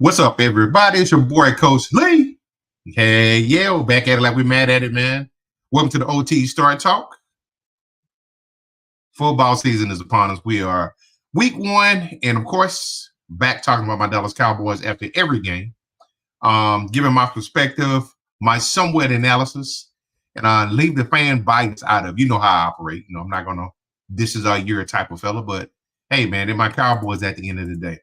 What's up, everybody? It's your boy, Coach Lee. Hey, yeah, we're back at it like we're mad at it, man. Welcome to the OT Start Talk. Football season is upon us. We are week one, and of course, back talking about my Dallas Cowboys after every game. Giving my perspective, my somewhat analysis, and leave the fan bias out of. You know how I operate. I'm not gonna. This is our year type of fella, but hey, man, they're my Cowboys at the end of the day.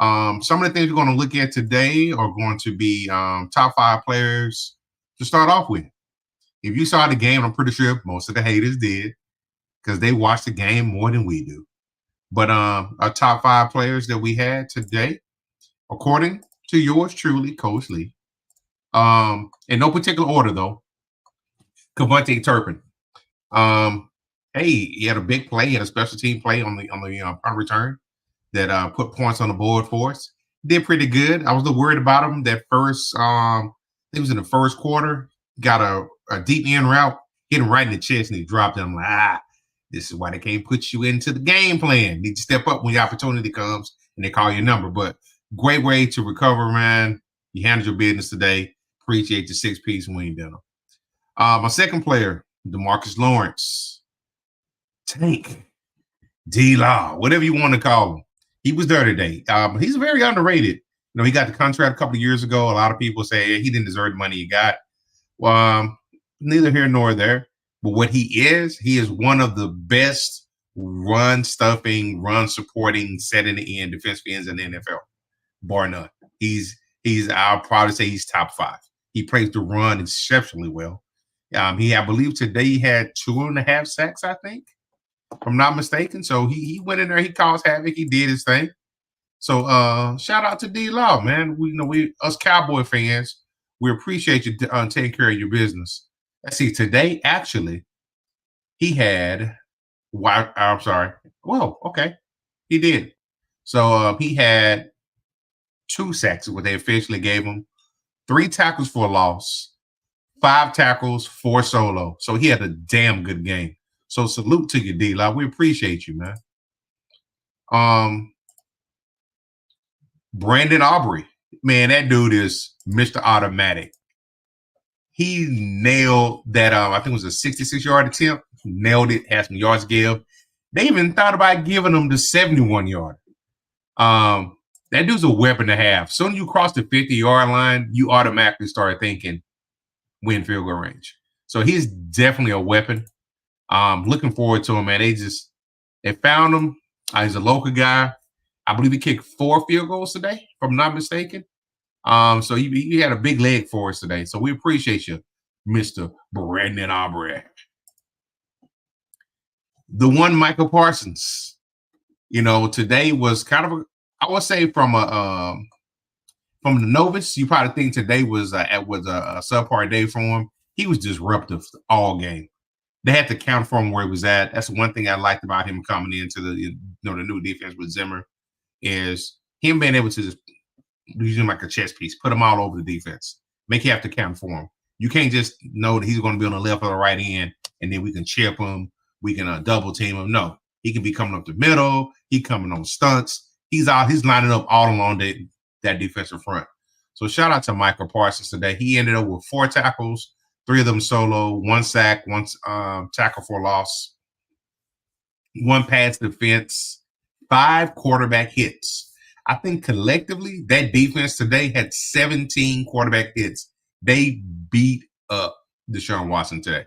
Some of the things we're going to look at today are going to be top 5 players to start off with. If you saw the game, I'm pretty sure most of the haters did because they watch the game more than we do. But our top 5 players that we had today, according to yours truly, Coach Lee, in no particular order though, Cavante Turpin. Hey, he had a big play, he had a special team play on the punt return that put points on the board for us. Did pretty good. I was a little worried about him that first, I think it was in the first quarter, got a deep end route, hit him right in the chest, and he dropped it. I'm like, this is why they can't put you into the game plan. Need to step up when the opportunity comes and they call your number. But great way to recover, man. You handled your business today. Appreciate the 6-piece wing dinner. My second player, DeMarcus Lawrence. Tank. D-Law, whatever you want to call him. He was there today. He's very underrated. He got the contract a couple of years ago. A lot of people say he didn't deserve the money he got. Neither here nor there. But what he is one of the best run-stuffing, run-supporting, set-in-the-end defensive ends in the NFL, bar none. I'll probably say he's top 5. He plays the run exceptionally well. I believe today he had 2.5 sacks, I think, if I'm not mistaken. So he went in there, he caused havoc, he did his thing. So shout out to D-Law, man. We us Cowboy fans, we appreciate you taking care of your business. Let's see, today actually he had I'm sorry. Well, okay. He did. So he had 2 sacks, what they officially gave him, 3 tackles for a loss, 5 tackles, 4 solo. So he had a damn good game. So salute to you, D-Law. We appreciate you, man. Brandon Aubrey. Man, that dude is Mr. Automatic. He nailed that, I think it was a 66-yard attempt. Nailed it, had some yards to give. They even thought about giving him the 71-yard. That dude's a weapon to have. Soon as you cross the 50-yard line, you automatically start thinking win field goal range. So he's definitely a weapon. Looking forward to him, man. They found him. He's a local guy. I believe he kicked 4 field goals today, if I'm not mistaken. So he had a big leg for us today. So we appreciate you, Mr. Brandon Aubrey. The one Michael Parsons. Today was kind of I would say from the novice, you probably think today was a subpar day for him. He was disruptive all game. They had to count for him where he was at. That's one thing I liked about him coming into the new defense with Zimmer, is him being able to just use him like a chess piece, put him all over the defense, make you have to count for him. You can't just know that he's going to be on the left or the right end, and then we can chip him, we can double team him. No, he can be coming up the middle. He coming on stunts. He's lining up all along that defensive front. So shout out to Michael Parsons today. He ended up with 4 tackles. 3 of them solo, 1 sack, 1 tackle for loss, 1 pass defense, 5 quarterback hits. I think collectively that defense today had 17 quarterback hits. They beat up Deshaun Watson today.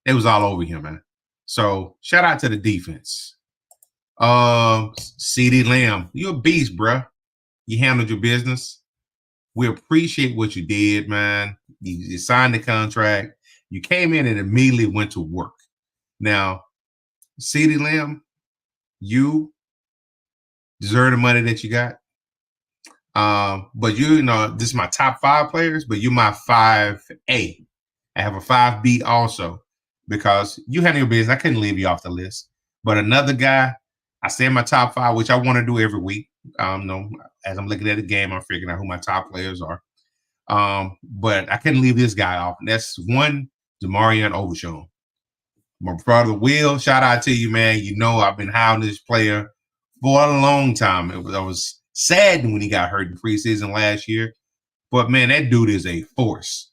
It was all over him, man. So shout out to the defense. CeeDee Lamb, you're a beast, bro. You handled your business. We appreciate what you did, man. You signed the contract. You came in and immediately went to work. Now, CeeDee Lamb, you deserve the money that you got. But this is my top 5 players, but you're my 5A. I have a 5B also because you handle your business. I couldn't leave you off the list. But another guy, I say in my top 5, which I want to do every week. As I'm looking at the game, I'm figuring out who my top players are. But I couldn't leave this guy off. And that's one, Demarion Overshown. My brother Will, shout out to you, man. I've been high on this player for a long time. I was saddened when he got hurt in preseason last year. But man, that dude is a force.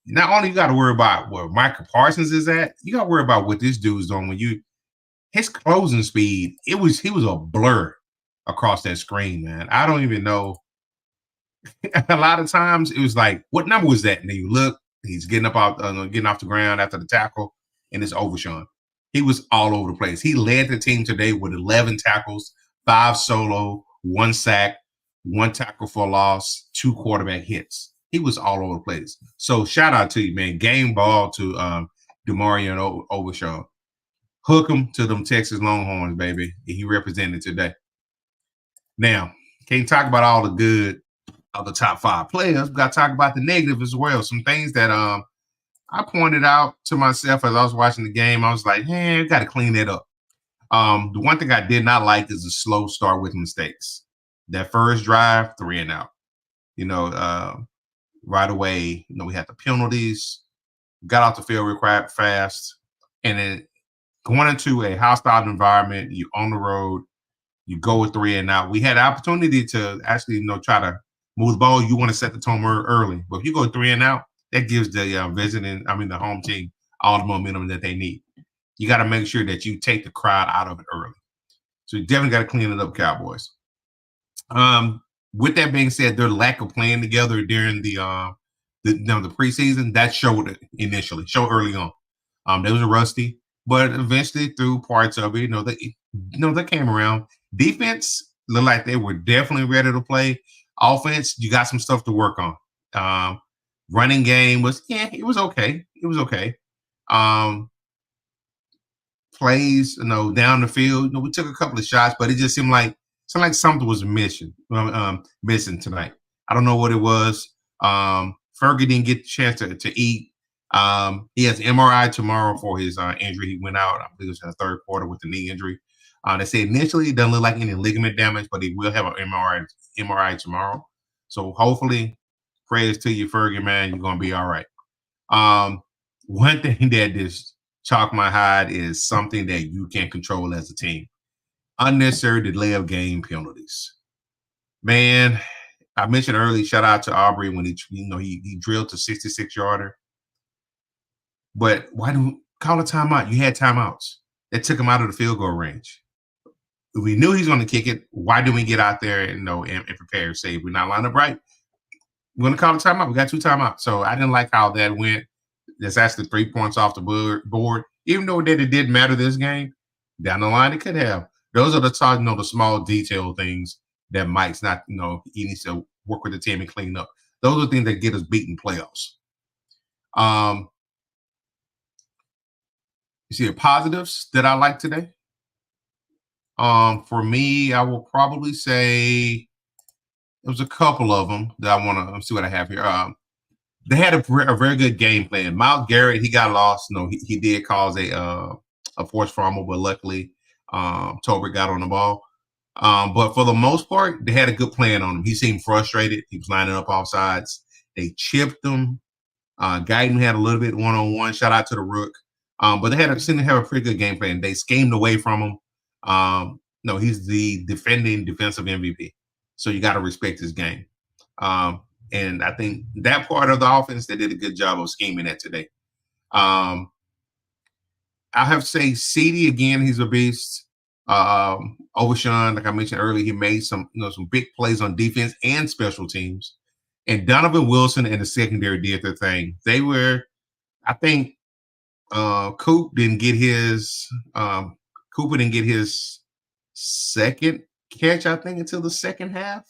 Not only you got to worry about where Michael Parsons is at, you got to worry about what this dude's doing. His closing speed, he was a blur across that screen, man. I don't even know. A lot of times it was like, what number was that? And then you look, he's getting off the ground after the tackle, and it's Overshawn. He was all over the place. He led the team today with 11 tackles, 5 solo, 1 sack, 1 tackle for loss, 2 quarterback hits. He was all over the place. So shout out to you, man. Game ball to DeMarion Overshawn. Hook him to them Texas Longhorns, baby. He represented today. Now, can't talk about all the good of the top 5 players. We got to talk about the negative as well. Some things that I pointed out to myself as I was watching the game. I was like, hey, I got to clean that up. The one thing I did not like is a slow start with mistakes. That first drive, 3 and out. Right away, we had the penalties, got out the field real fast, and then going into a hostile environment, you on the road, you go with 3 and out. We had an opportunity to actually, try to move the ball. You want to set the tone early, but if you go 3 and out, that gives the the home team all the momentum that they need. You got to make sure that you take the crowd out of it early. So you definitely got to clean it up, Cowboys. With that being said, their lack of playing together during the preseason, that showed early on. They was rusty, but eventually through parts of it, they came around. Defense looked like they were definitely ready to play. Offense, you got some stuff to work on. Running game was okay. It was okay. Plays, down the field, we took a couple of shots, but it just seemed like something was missing tonight. I don't know what it was. Fergie didn't get the chance to eat. He has MRI tomorrow for his injury. He went out, I believe it was in the 3rd quarter with the knee injury. They say initially it doesn't look like any ligament damage, but he will have an MRI tomorrow. So hopefully, prayers to you, Fergie, man, you're going to be all right. One thing that just chalk my hide is something that you can't control as a team. Unnecessary delay of game penalties. Man, I mentioned earlier, shout out to Aubrey when he drilled to 66-yarder. But why don't call a timeout? You had timeouts that took him out of the field goal range. We knew he's going to kick it. Why didn't we get out there and prepare? Say we're not lined up right. We're going to call a timeout. We got 2 timeouts. So I didn't like how that went. That's actually 3 points off the board. Even though that it didn't matter this game, down the line it could have. Those are the small detail things that Mike's not, he needs to work with the team and clean up. Those are things that get us beaten playoffs. You see the positives that I like today? For me, I will probably say there's a couple of them that I want to see what I have here. They had a very good game plan. Myles Garrett, he got lost. He did cause a forced fumble, but luckily Tolbert got on the ball. But for the most part, they had a good plan on him. He seemed frustrated. He was lining up off sides. They chipped him. Guyton had a little bit one-on-one. Shout out to the Rook. But they seemed to have a pretty good game plan. They schemed away from him. He's the defending defensive MVP. So you got to respect his game. And I think that part of the offense, they did a good job of scheming that today. I have to say, CD again, he's a beast. Overshawn, like I mentioned earlier, he made some big plays on defense and special teams. And Donovan Wilson and the secondary did their thing. They were, I think, Cooper didn't get his second catch, I think, until the second half.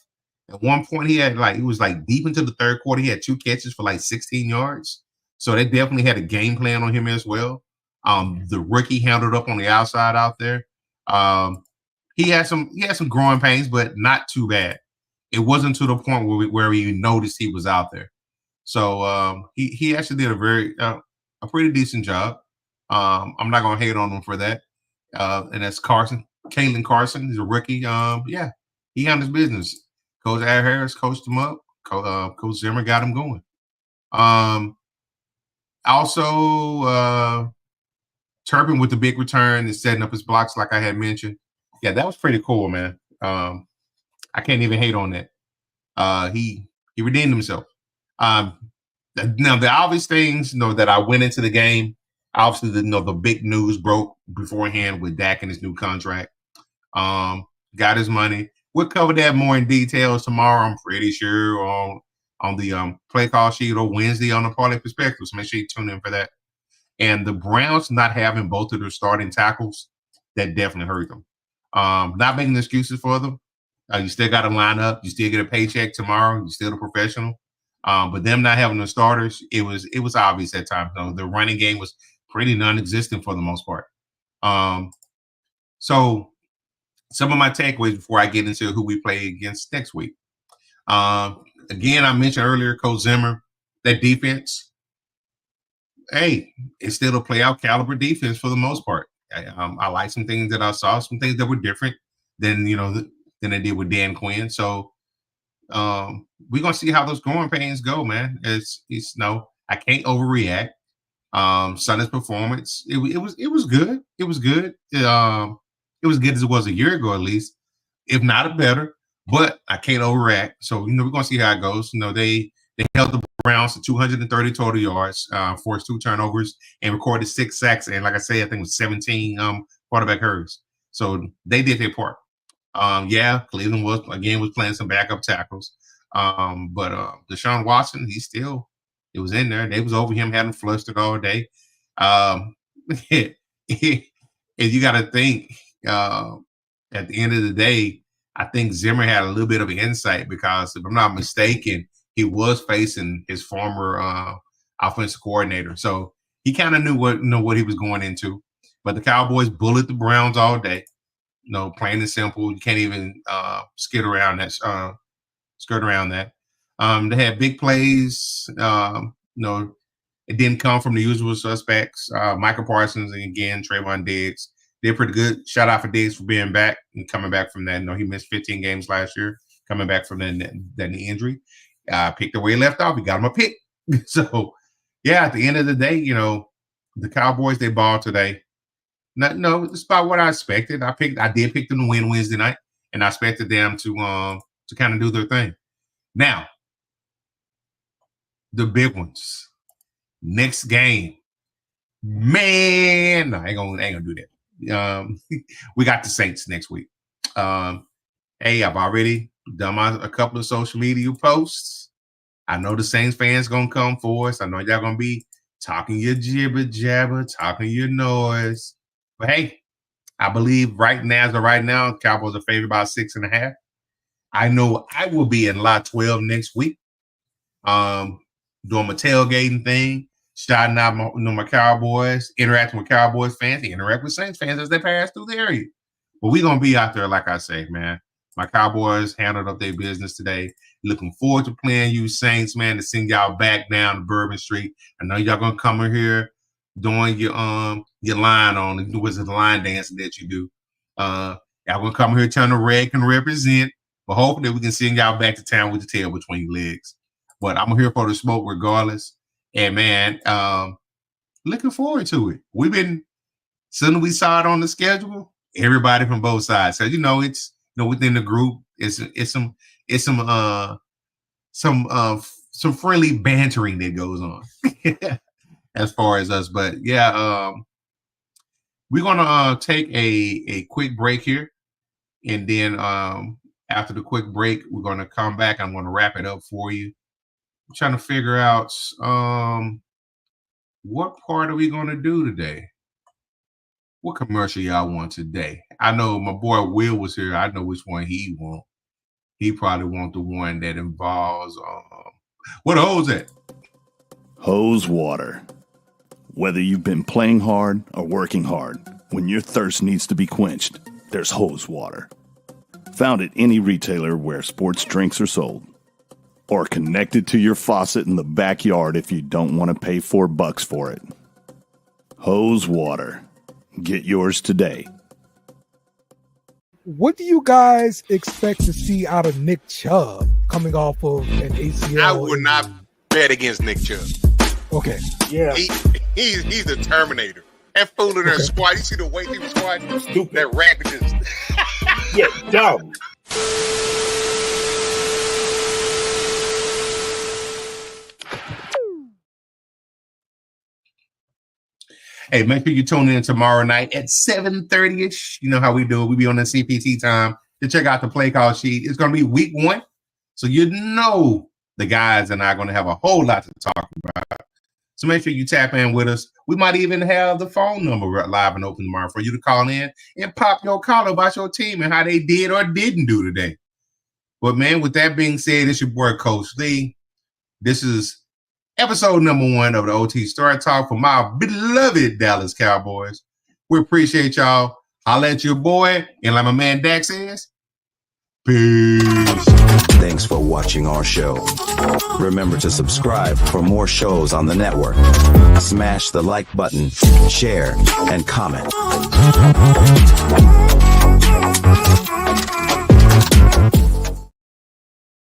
At one point, he was deep into the 3rd quarter. He had 2 catches for 16 yards. So they definitely had a game plan on him as well. The rookie handled up on the outside out there. He had some growing pains, but not too bad. It wasn't to the point where we noticed he was out there. So he actually did a pretty decent job. I'm not gonna hate on him for that. And that's Kalen Carson. He's a rookie. He handled his business. Coach Ad Harris coached him up. Coach Zimmer got him going. Also, Turpin with the big return and setting up his blocks, like I had mentioned. Yeah, that was pretty cool, man. I can't even hate on that. He redeemed himself. Now the obvious things, that I went into the game. Obviously, the big news broke beforehand with Dak and his new contract. Got his money. We'll cover that more in details tomorrow. I'm pretty sure on the play call sheet or Wednesday on the Parlay Perspective. So make sure you tune in for that. And the Browns not having both of their starting tackles, that definitely hurt them. Not making excuses for them. You still got to line up. You still get a paycheck tomorrow. You're still a professional. But them not having the starters, it was obvious at times. The running game was pretty non-existent for the most part. So some of my takeaways before I get into who we play against next week. Again, I mentioned earlier, Coach Zimmer, that defense. Hey, it's still a playoff caliber defense for the most part. I like some things that I saw, some things that were different than they did with Dan Quinn. So we're gonna see how those growing pains go, man. It's I can't overreact. Sunday's performance, it was good. It was good. It was good as it was a year ago, at least, if not better. But I can't overreact. So we're gonna see how it goes. They held the Browns to 230 total yards, forced 2 turnovers, and recorded 6 sacks. And like I say, I think it was 17 quarterback hurries. So they did their part. Cleveland was playing some backup tackles. But Deshaun Watson, it was in there. They was over him, having flustered all day. And you got to think, at the end of the day, I think Zimmer had a little bit of insight because, if I'm not mistaken, he was facing his former offensive coordinator. So he kind of knew what he was going into. But the Cowboys bullied the Browns all day. Plain and simple. You can't even skirt around that. They had big plays. It didn't come from the usual suspects. Michael Parsons and again Trayvon Diggs. They're pretty good. Shout out for Diggs for being back and coming back from that. He missed 15 games last year, coming back from that knee injury. Picked the way he left off. He got him a pick. So, yeah, at the end of the day, the Cowboys, they balled today. No, it's about what I expected. I did pick them to win Wednesday night, and I expected them to kind of do their thing. Now, the big ones. Next game. Man, no, I ain't gonna do that. We got the Saints next week. Hey, I've already done a couple of social media posts. I know the Saints fans gonna come for us. I know y'all gonna be talking your jibber jabber, talking your noise. But hey, I believe right now, Cowboys are favored by 6.5. I know I will be in Lot 12 next week, doing my tailgating thing, shouting out my Cowboys, interacting with Cowboys fans, interact with Saints fans as they pass through the area. But we're going to be out there, like I say, man. My Cowboys handled up their business today. Looking forward to playing you Saints, man, to send y'all back down to Bourbon Street. I know y'all going to come in here doing your line on, the line dancing that you do. Y'all going to come here telling the red can represent. But hopefully we can send y'all back to town with the tail between your legs. But I'm here for the smoke regardless. And, man, looking forward to it. Soon as we saw it on the schedule, everybody from both sides said, it's within the group, it's some friendly bantering that goes on as far as us. But yeah, we're gonna take a quick break here, and then after the quick break, we're gonna come back. I'm gonna wrap it up for you. I'm trying to figure out what part are we gonna do today. What commercial y'all want today? I know my boy Will was here. I know which one he want. He probably want the one that involves what hose at? Hose water. Whether you've been playing hard or working hard, when your thirst needs to be quenched, there's hose water. Found at any retailer where sports drinks are sold. Or connected to your faucet in the backyard if you don't want to pay $4 for it. Hose water. Get yours today. What do you guys expect to see out of Nick Chubb coming off of an ACL? I would not bet against Nick Chubb. Okay. Yeah. He's the Terminator. That fool in that squat, you see the weight he was squatting? Stupid. That rapid just... Yeah, dumb. Hey, make sure you tune in tomorrow night at 7:30ish. You know how we do it. We be on the CPT time to check out the play call sheet. It's going to be week 1. So you know the guys and I are going to have a whole lot to talk about. So make sure you tap in with us. We might even have the phone number live and open tomorrow for you to call in and pop your call about your team and how they did or didn't do today. But, man, with that being said, it's your boy, Coach Lee. This is episode number 1 of the OT Star Talk for my beloved Dallas Cowboys. We appreciate y'all. Holla at your boy. And like my man Dak says, peace. Thanks for watching our show. Remember to subscribe for more shows on the network. Smash the like button, share, and comment.